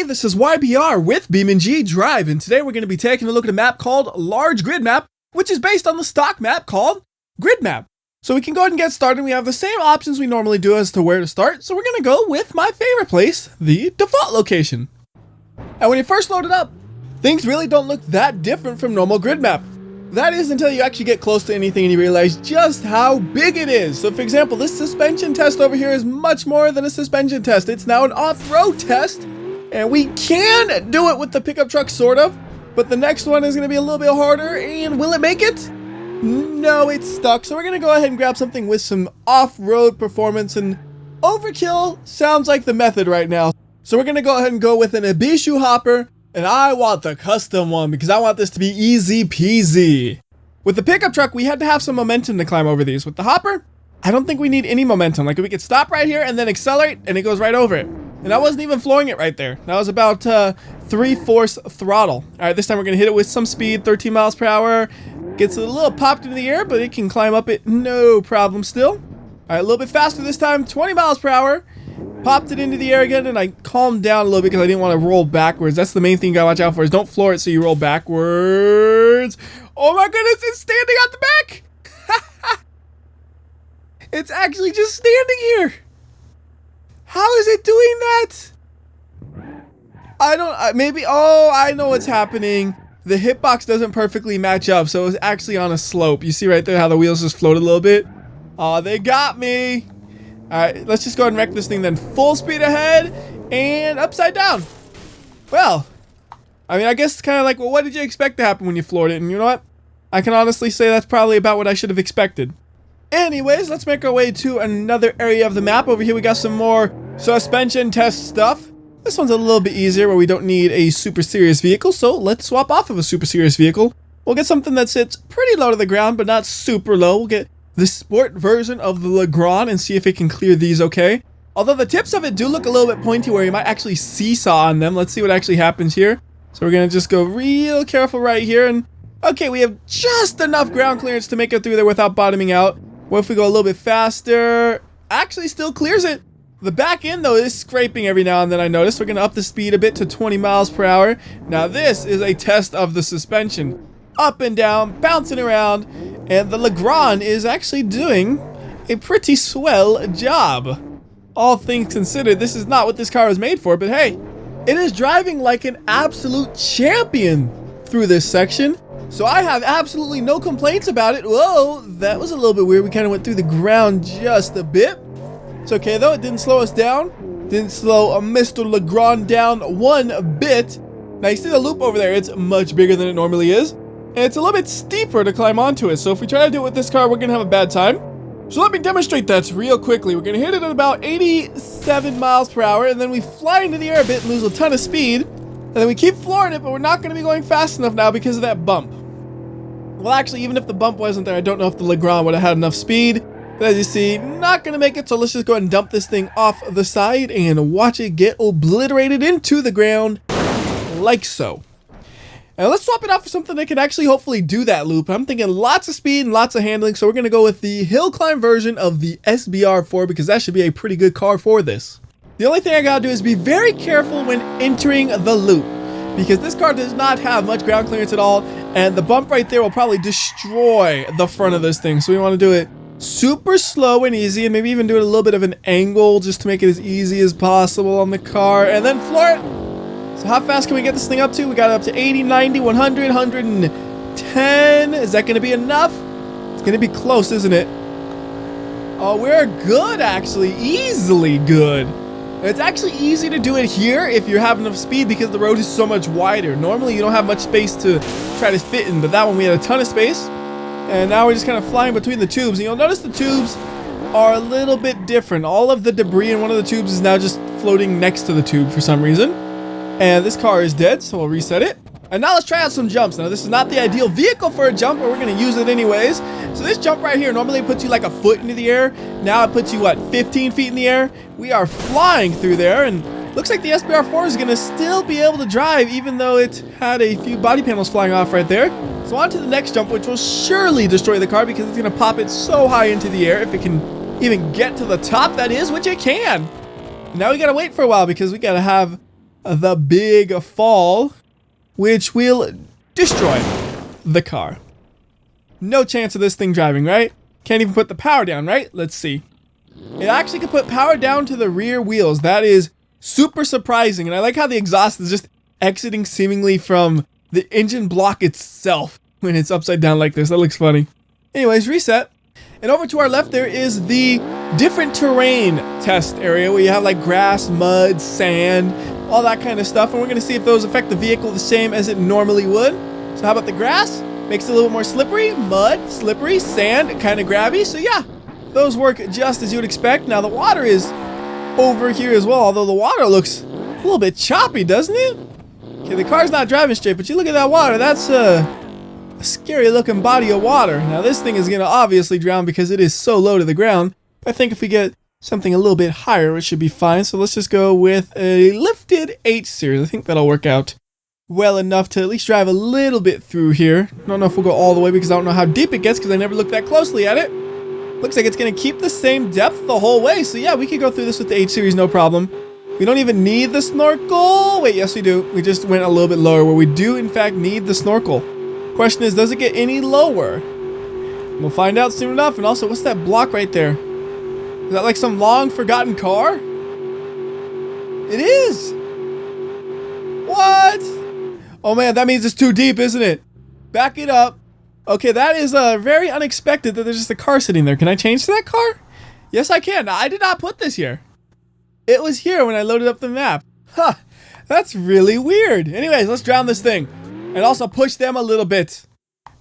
this is WhyBeAre with BeamNG.drive, and today we're going to be taking a look at a map called Large Grid Map, which is based on the stock map called Grid Map. So we can go ahead and get started. We have the same options we normally do as to where to start, so we're going to go with my favorite place, the default location. And when you first load it up, things really don't look that different from normal Grid Map. That is until you actually get close to anything and you realize just how big it is. So for example, this suspension test over here is much more than a suspension test. It's now an off-road test, and we can do it with the pickup truck sort of, but the next one is going to be a little bit harder. And will it make it? No, it's stuck. So we're going to go ahead and grab something with some off-road performance, and overkill sounds like the method right now. So we're going to go ahead and go with an Ibishu hopper. And I want the custom one because I want this to be easy peasy. With the pickup truck, we had to have some momentum to climb over these. With the hopper, I don't think we need any momentum. Like, we could stop right here and then accelerate and it goes right over it. And I wasn't even flooring it right there. That was about 3/4 throttle. All right, this time we're gonna hit it with some speed, 13 miles per hour. Gets a little popped into the air, but it can climb up it no problem still. All right, a little bit faster this time, 20 miles per hour. Popped it into the air again, and I calmed down a little bit because I didn't want to roll backwards. That's the main thing you gotta watch out for, is don't floor it so you roll backwards. Oh my goodness, it's standing at the back! It's actually just standing here. How is it doing that? I know what's happening. The hitbox doesn't perfectly match up, so it's actually on a slope. You see right there how the wheels just float a little bit? Oh, they got me. Alright, let's just go ahead and wreck this thing then. Full speed ahead and upside down. Well, I mean, I guess it's kind of like, well, what did you expect to happen when you floored it? And you know what? I can honestly say that's probably about what I should have expected. Anyways, let's make our way to another area of the map. Over here we got some more suspension test stuff. This one's a little bit easier where we don't need a super serious vehicle, so let's swap off of a super serious vehicle. We'll get something that sits pretty low to the ground, but not super low. We'll get the sport version of the Legrand and see if it can clear these okay. Although the tips of it do look a little bit pointy where you might actually seesaw on them. Let's see what actually happens here. So we're going to just go real careful right here. And okay, we have just enough ground clearance to make it through there without bottoming out. What if we go a little bit faster? Actually still clears it. The back end though is scraping every now and then, I noticed. We're going to up the speed a bit to 20 miles per hour. Now this is a test of the suspension. Up and down, bouncing around, and the Legrand is actually doing a pretty swell job. All things considered, this is not what this car was made for, but hey, it is driving like an absolute champion through this section, so I have absolutely no complaints about it. Whoa, that was a little bit weird. We kind of went through the ground just a bit. It's okay though, it didn't slow us down. Didn't slow Mr. Legrand down one bit. Now you see the loop over there, it's much bigger than it normally is. And it's a little bit steeper to climb onto it, so if we try to do it with this car, we're going to have a bad time. So let me demonstrate that real quickly. We're going to hit it at about 87 miles per hour, and then we fly into the air a bit and lose a ton of speed. And then we keep flooring it, but we're not going to be going fast enough now because of that bump. Well, actually, even if the bump wasn't there, I don't know if the Legrand would have had enough speed. But as you see, not going to make it, so let's just go ahead and dump this thing off the side and watch it get obliterated into the ground like so. And let's swap it out for something that can actually hopefully do that loop. I'm thinking lots of speed and lots of handling, so we're going to go with the hill climb version of the SBR4 because that should be a pretty good car for this. The only thing I gotta do is be very careful when entering the loop because this car does not have much ground clearance at all, and the bump right there will probably destroy the front of this thing. So we want to do it super slow and easy, and maybe even do it a little bit of an angle just to make it as easy as possible on the car, and then floor it. So how fast can we get this thing up to? We got it up to 80, 90, 100, 110. Is that going to be enough? It's going to be close, isn't it? Oh, we're good, actually. Easily good. And it's actually easy to do it here if you have enough speed because the road is so much wider. Normally, you don't have much space to try to fit in, but that one we had a ton of space. And now we're just kind of flying between the tubes. And you'll notice the tubes are a little bit different. All of the debris in one of the tubes is now just floating next to the tube for some reason. And this car is dead, so we'll reset it. And now let's try out some jumps. Now, this is not the ideal vehicle for a jump, but we're going to use it anyways. So this jump right here normally puts you like a foot into the air. Now it puts you, what, 15 feet in the air? We are flying through there, and looks like the SBR4 is going to still be able to drive, even though it had a few body panels flying off right there. So on to the next jump, which will surely destroy the car because it's going to pop it so high into the air, if it can even get to the top, that is, which it can. Now we got to wait for a while because we got to have the big fall, which will destroy the car. No chance of this thing driving, right? Can't even put the power down, right? Let's see. It actually can put power down to the rear wheels. That is super surprising. And I like how the exhaust is just exiting seemingly from the engine block itself when it's upside down like this. That looks funny. Anyways, reset. And over to our left, there is the different terrain test area where you have like grass, mud, sand, all that kind of stuff. And we're going to see if those affect the vehicle the same as it normally would. So how about the grass? Makes it a little more slippery, mud, slippery, sand, kind of grabby. So yeah, those work just as you would expect. Now the water is over here as well, although the water looks a little bit choppy, doesn't it? Okay, the car's not driving straight, but you look at that water, that's a scary looking body of water. Now this thing is going to obviously drown because it is so low to the ground. But I think if we get something a little bit higher, it should be fine. So let's just go with a lifted H series. I think that'll work out well enough to at least drive a little bit through here. I don't know if we'll go all the way because I don't know how deep it gets because I never looked that closely at it. Looks like it's going to keep the same depth the whole way. So yeah, we can go through this with the H series, no problem. We don't even need the snorkel. Wait, yes we do. We just went a little bit lower where we do in fact need the snorkel. Question is, does it get any lower? We'll find out soon enough. And also, what's that block right there? Is that like some long forgotten car? It is. What? Oh man, that means it's too deep, isn't it? Back it up. Okay, that is very unexpected that there's just a car sitting there. Can I change to that car? Yes, I can. Now, I did not put this here. It was here when I loaded up the map. Huh, that's really weird. Anyways, let's drown this thing. And also push them a little bit.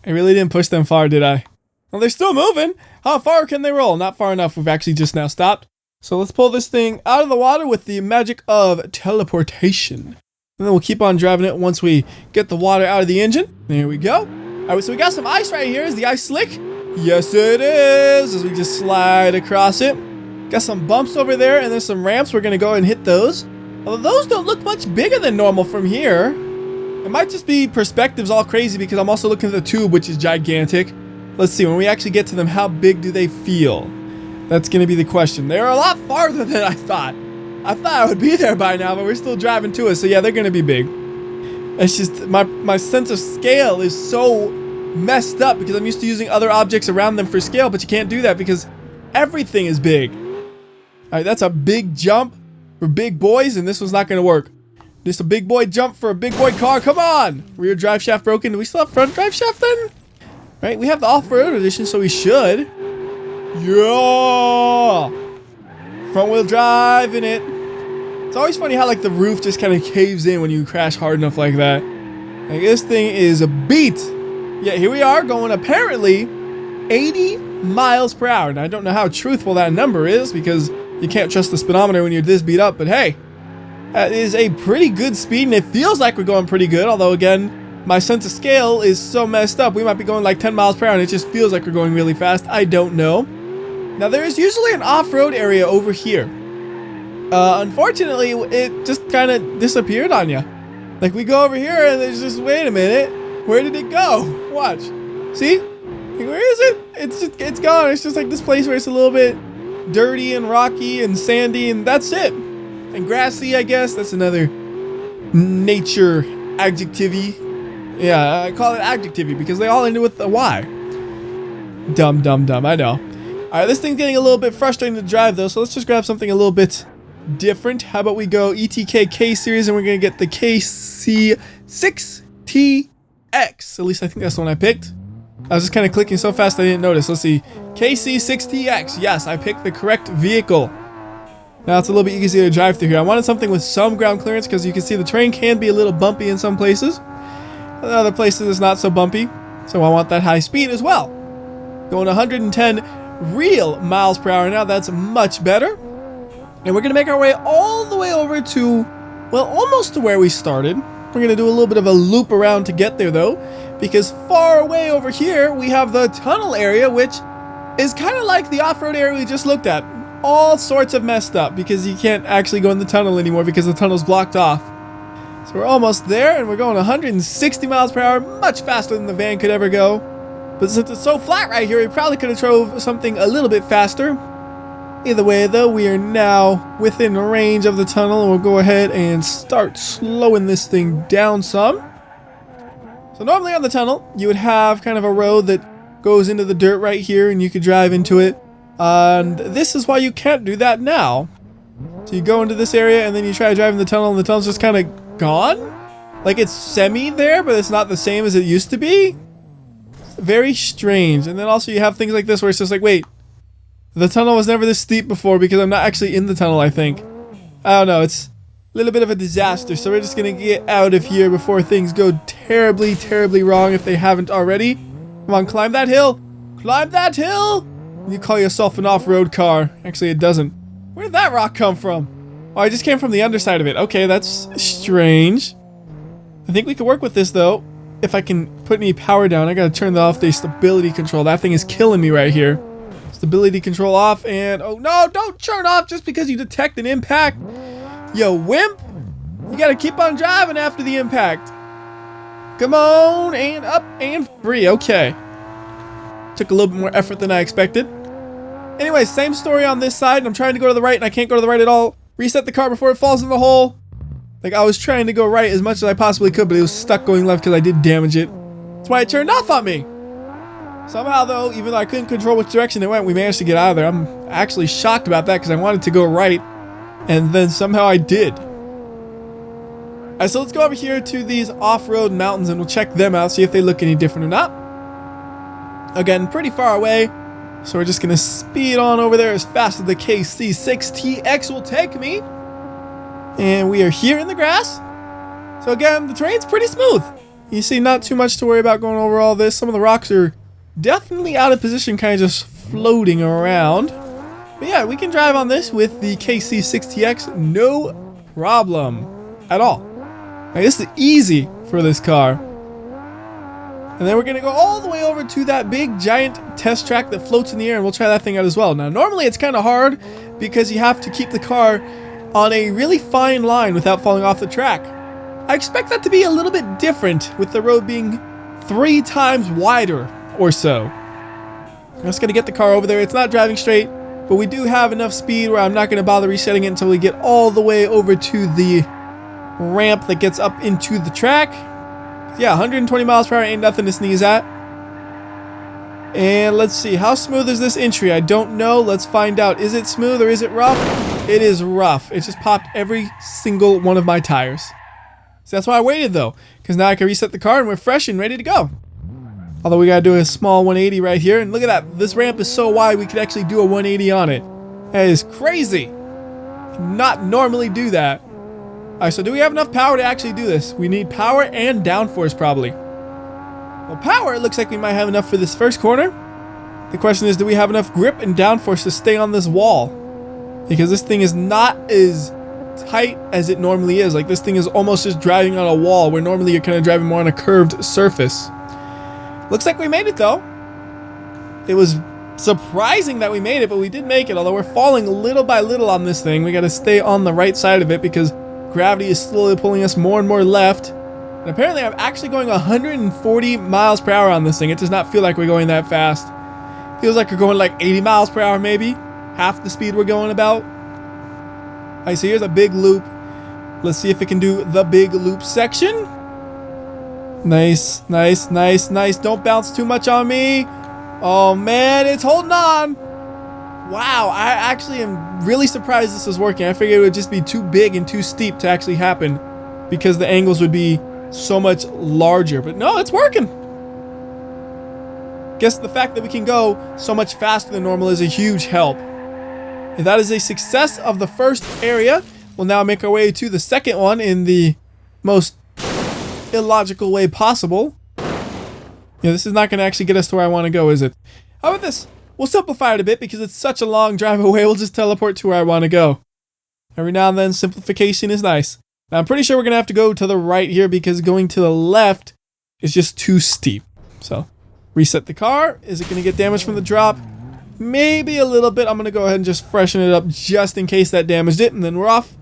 I really didn't push them far, did I? Well, they're still moving. How far can they roll? Not far enough. We've actually just now stopped. So let's pull this thing out of the water with the magic of teleportation. And then we'll keep on driving it once we get the water out of the engine. There we go. All right, so we got some ice right here. Is the ice slick? Yes, it is. As we just slide across it. Got some bumps over there, and there's some ramps. We're going to go and hit those. Although those don't look much bigger than normal from here. It might just be perspectives all crazy because I'm also looking at the tube, which is gigantic. Let's see, when we actually get to them, how big do they feel? That's going to be the question. They're a lot farther than I thought. I thought I would be there by now, but we're still driving to it. So yeah, they're going to be big. It's just my sense of scale is so messed up because I'm used to using other objects around them for scale, but you can't do that because everything is big. All right, that's a big jump for big boys, and this one's not going to work. Just a big boy jump for a big boy car. Come on! Rear drive shaft broken. Do we still have front drive shaft then? Right, we have the off-road edition, so we should. Yeah! Front wheel drive in it. It's always funny how like the roof just kind of caves in when you crash hard enough like that. Like this thing is a beat. Yeah, here we are going apparently 80 miles per hour. Now I don't know how truthful that number is because you can't trust the speedometer when you're this beat up, but hey. That is a pretty good speed, and it feels like we're going pretty good, although again, my sense of scale is so messed up. We might be going like 10 miles per hour, and it just feels like we're going really fast. I don't know. Now, there is usually an off-road area over here. Unfortunately, it just kind of disappeared on you. Like, we go over here, and there's just, wait a minute. Where did it go? Watch. See? Like, where is it? It's gone. It's just like this place where it's a little bit dirty and rocky and sandy, and that's it. And grassy, I guess. That's another nature adjective-y. Yeah, I call it adjective-y because they all end with a Y. Dumb, I know. Alright, this thing's getting a little bit frustrating to drive though, so let's just grab something a little bit different. How about we go ETK K series and we're going to get the KC6TX. At least I think that's the one I picked. I was just kind of clicking so fast I didn't notice. Let's see. KC6TX. Yes, I picked the correct vehicle. Now it's a little bit easier to drive through here. I wanted something with some ground clearance because you can see the terrain can be a little bumpy in some places. In other places it's not so bumpy. So I want that high speed as well. Going 110 real miles per hour now. That's much better. And we're going to make our way all the way over to, well, almost to where we started. We're going to do a little bit of a loop around to get there though. Because far away over here we have the tunnel area, which is kind of like the off-road area we just looked at. All sorts of messed up because you can't actually go in the tunnel anymore because the tunnel's blocked off. So we're almost there and we're going 160 miles per hour, much faster than the van could ever go. But since it's so flat right here, we probably could have drove something a little bit faster. Either way, though, we are now within range of the tunnel, and we'll go ahead and start slowing this thing down some. So normally on the tunnel, you would have kind of a road that goes into the dirt right here, and you could drive into it. And this is why you can't do that now. So you go into this area, and then you try to drive in the tunnel, and the tunnel's just kind of gone. Like, it's semi there, but it's not the same as it used to be. It's very strange. And then also you have things like this where it's just like, wait, the tunnel was never this steep before because I'm not actually in the tunnel, I think. I don't know, it's a little bit of a disaster. So we're just going to get out of here before things go terribly, terribly wrong if they haven't already. Come on, climb that hill. Climb that hill. You call yourself an off-road car. Actually, it doesn't. Where did that rock come from? Oh, I just came from the underside of it. Okay, that's strange. I think we could work with this, though. If I can put any power down, I gotta turn off the stability control. That thing is killing me right here. Stability control off, and oh no, don't turn off just because you detect an impact. Yo, wimp. You gotta keep on driving after the impact. Come on, and up, and free. Okay. Took a little bit more effort than I expected. Anyway, same story on this side. I'm trying to go to the right, and I can't go to the right at all. Reset the car before it falls in the hole. Like, I was trying to go right as much as I possibly could, but it was stuck going left because I did damage it. That's why it turned off on me. Somehow, though, even though I couldn't control which direction it went, we managed to get out of there. I'm actually shocked about that because I wanted to go right, and then somehow I did. Alright, so let's go over here to these off-road mountains, and we'll check them out, see if they look any different or not. Again, pretty far away, so we're just going to speed on over there as fast as the KC6TX will take me. And we are here in the grass. So again, the terrain's pretty smooth. You see, not too much to worry about going over all this. Some of the rocks are definitely out of position, kind of just floating around. But yeah, we can drive on this with the KC6TX, no problem at all. Now, this is easy for this car. And then we're going to go all the way over to that big giant test track that floats in the air, and we'll try that thing out as well. Now, normally it's kind of hard because you have to keep the car on a really fine line without falling off the track. I expect that to be a little bit different with the road being 3 times wider or so. I'm just going to get the car over there. It's not driving straight, but we do have enough speed where I'm not going to bother resetting it until we get all the way over to the ramp that gets up into the track. Yeah, 120 miles per hour ain't nothing to sneeze at. And let's see, how smooth is this entry? I don't know. Let's find out. Is it smooth or is it rough? It is rough. It just popped every single one of my tires. So that's why I waited, though, because now I can reset the car and we're fresh and ready to go. Although we gotta do a small 180 right here, and look at that. This ramp is so wide we could actually do a 180 on it. That is crazy. Not normally do that. Alright, so do we have enough power to actually do this? We need power and downforce probably. Well, power, it looks like we might have enough for this first corner. The question is, do we have enough grip and downforce to stay on this wall? Because this thing is not as tight as it normally is. Like, this thing is almost just driving on a wall, where normally you're kind of driving more on a curved surface. Looks like we made it, though. It was surprising that we made it, but we did make it. Although we're falling little by little on this thing. We got to stay on the right side of it because gravity is slowly pulling us more and more left. And apparently I'm actually going 140 miles per hour on this thing. It does not feel like we're going that fast. Feels like we're going like 80 miles per hour maybe. Half the speed we're going about. Alright, so here's a big loop. Let's see if it can do the big loop section. Nice, nice, nice, nice. Don't bounce too much on me. Oh man, it's holding on. Wow, I actually am really surprised this is working. I figured it would just be too big and too steep to actually happen because the angles would be so much larger. But no, it's working. Guess the fact that we can go so much faster than normal is a huge help. And that is a success of the first area. We'll now make our way to the second one in the most illogical way possible. Yeah, this is not going to actually get us to where I want to go, is it? How about this? We'll simplify it a bit because it's such a long drive away. We'll just teleport to where I want to go. Every now and then, simplification is nice. Now, I'm pretty sure we're going to have to go to the right here because going to the left is just too steep. So, reset the car. Is it going to get damaged from the drop? Maybe a little bit. I'm going to go ahead and just freshen it up just in case that damaged it. And then we're off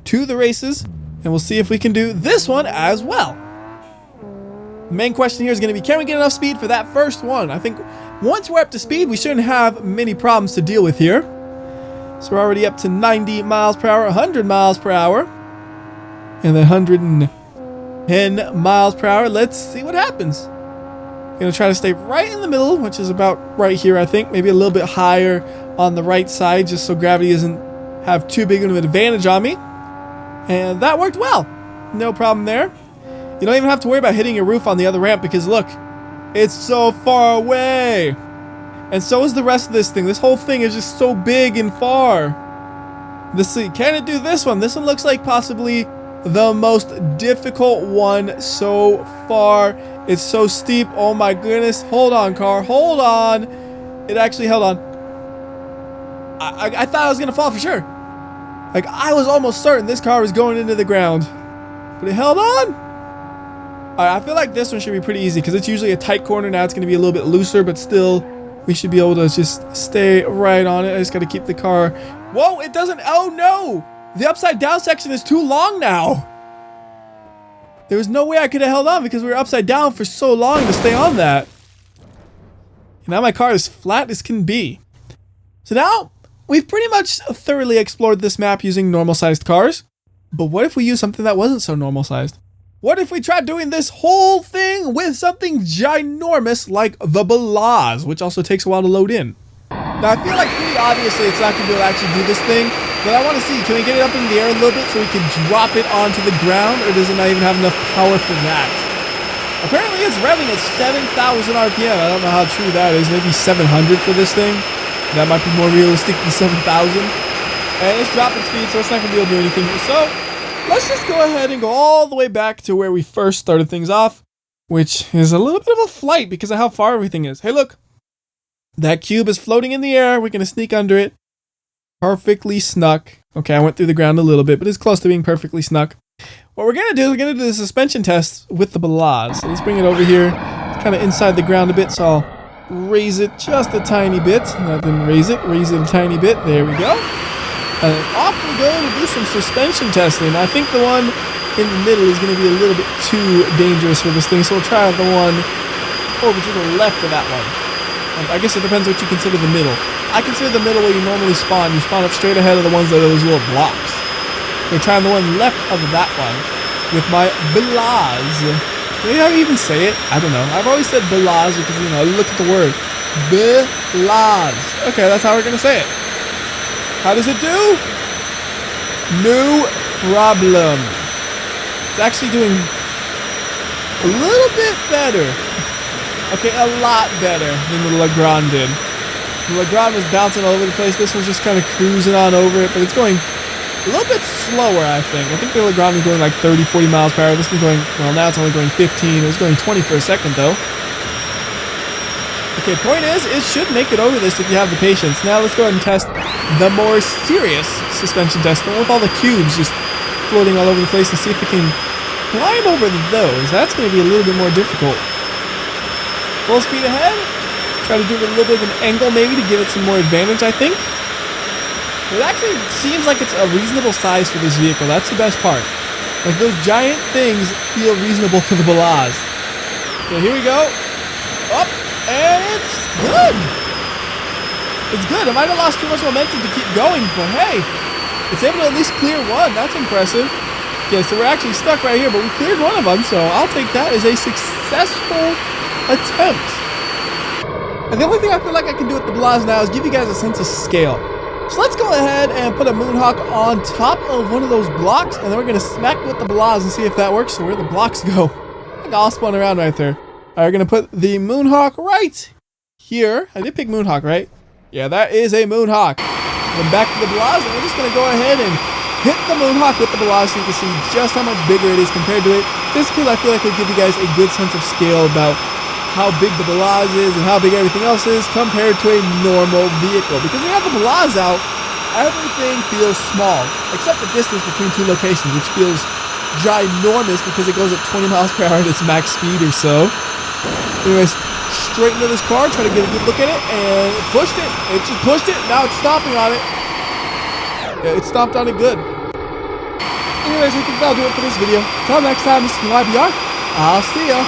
to the races. And we'll see if we can do this one as well. The main question here is going to be, can we get enough speed for that first one? I think once we're up to speed, we shouldn't have many problems to deal with here. So we're already up to 90 miles per hour, 100 miles per hour, and then 110 miles per hour. Let's see what happens. Gonna try to stay right in the middle, which is about right here, I think. Maybe a little bit higher on the right side, just so gravity doesn't have too big of an advantage on me. And that worked well. No problem there. You don't even have to worry about hitting your roof on the other ramp because look, it's so far away. And so is the rest of this thing. This whole thing is just so big and far. Can it do this one? This one looks like possibly the most difficult one so far. It's so steep. Oh my goodness. Hold on, car. Hold on. It actually held on. I thought I was going to fall for sure. Like, I was almost certain this car was going into the ground. But it held on. Alright, I feel like this one should be pretty easy because it's usually a tight corner. Now it's going to be a little bit looser, but still, we should be able to just stay right on it. I just got to keep the car. Whoa, it doesn't. Oh no. The upside down section is too long now. There was no way I could have held on because we were upside down for so long to stay on that. And now my car is flat as can be. So now we've pretty much thoroughly explored this map using normal sized cars. But what if we use something that wasn't so normal sized? What if we tried doing this whole thing with something ginormous like the BELAZ, which also takes a while to load in? Now I feel like pretty obviously it's not going to be able to actually do this thing, but I want to see, can we get it up in the air a little bit so we can drop it onto the ground, or does it not even have enough power for that? Apparently it's revving at 7,000 RPM. I don't know how true that is. Maybe 700 for this thing. That might be more realistic than 7,000. And it's dropping speed, so it's not going to be able to do anything here. So let's just go ahead and go all the way back to where we first started things off, which is a little bit of a flight because of how far everything is. Hey, look. That cube is floating in the air. We're going to sneak under it. Perfectly snuck. Okay, I went through the ground a little bit, but it's close to being perfectly snuck. What we're going to do is we're going to do the suspension test with the BELAZ. So let's bring it over here. It's kind of inside the ground a bit, so I'll raise it just a tiny bit. That didn't raise it. Raise it a tiny bit. There we go. And off we go to do some suspension testing. I think the one in the middle is going to be a little bit too dangerous for this thing, so we'll try the one over to the left of that one. I guess it depends what you consider the middle. I consider the middle where you normally spawn. You spawn up straight ahead of the ones that are those little blocks. We're trying the one left of that one with my BELAZ. Maybe how do you even say it? I don't know. I've always said BELAZ because, you know, look at the word. BELAZ. Okay, that's how we're going to say it. How does it do? No problem. It's actually doing a little bit better. Okay, a lot better than the Legrand did. The Legrand was bouncing all over the place. This one's just kind of cruising on over it, but it's going a little bit slower, I think. I think the Legrand was going like 30, 40 miles per hour. This one's going, well, now it's only going 15. It was going 20 for a second, though. Okay, point is, it should make it over this if you have the patience. Now let's go ahead and test the more serious suspension test, the one with all the cubes just floating all over the place, and see if we can climb over those. That's going to be a little bit more difficult. Full speed ahead. Try to do it with a little bit of an angle maybe to give it some more advantage, I think. It actually seems like it's a reasonable size for this vehicle. That's the best part. Like, those giant things feel reasonable for the BELAZ. So here we go. Up, and it's good. It's good. I might have lost too much momentum to keep going, but hey, it's able to at least clear one. That's impressive. Yeah, so we're actually stuck right here, but we cleared one of them, so I'll take that as a successful attempt. And the only thing I feel like I can do with the BELAZ now is give you guys a sense of scale. So let's go ahead and put a Moonhawk on top of one of those blocks, and then we're going to smack with the BELAZ and see if that works. So where the blocks go. I think I'll spun around right there. Alright, we're going to put the Moonhawk right here. I did pick Moonhawk, right? Yeah, that is a Moonhawk. Then back to the BELAZ, and we're just going to go ahead and hit the Moonhawk with the BELAZ so you can see just how much bigger it is compared to it. Just because I feel like it'll give you guys a good sense of scale about how big the BELAZ is and how big everything else is compared to a normal vehicle. Because when you have the BELAZ out, everything feels small, except the distance between two locations, which feels ginormous because it goes at 20 miles per hour at its max speed or so. Anyways, straight into this car, try to get a good look at it, and it pushed it. It just pushed it, now it's stomping on it. Yeah, it stomped on it good. Anyways, I think that'll do it for this video. Until next time, this is WhyBeAre. I'll see ya.